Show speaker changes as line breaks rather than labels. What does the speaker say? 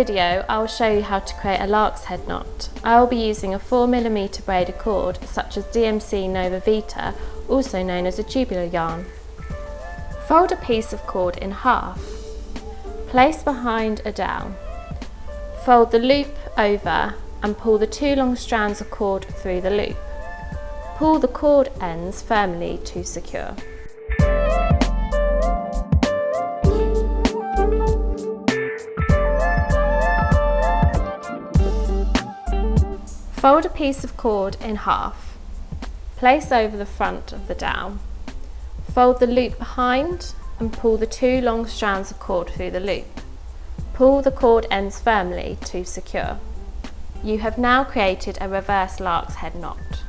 video I will show you how to create a lark's head knot. I will be using a 4mm braided cord such as DMC Nova Vita, also known as a tubular yarn. Fold a piece of cord in half. Place behind a dowel. Fold the loop over and pull the 2 long strands of cord through the loop. Pull the cord ends firmly to secure. Fold a piece of cord in half. Place over the front of the dowel. Fold the loop behind and pull the 2 long strands of cord through the loop. Pull the cord ends firmly to secure. You have now created a reverse lark's head knot.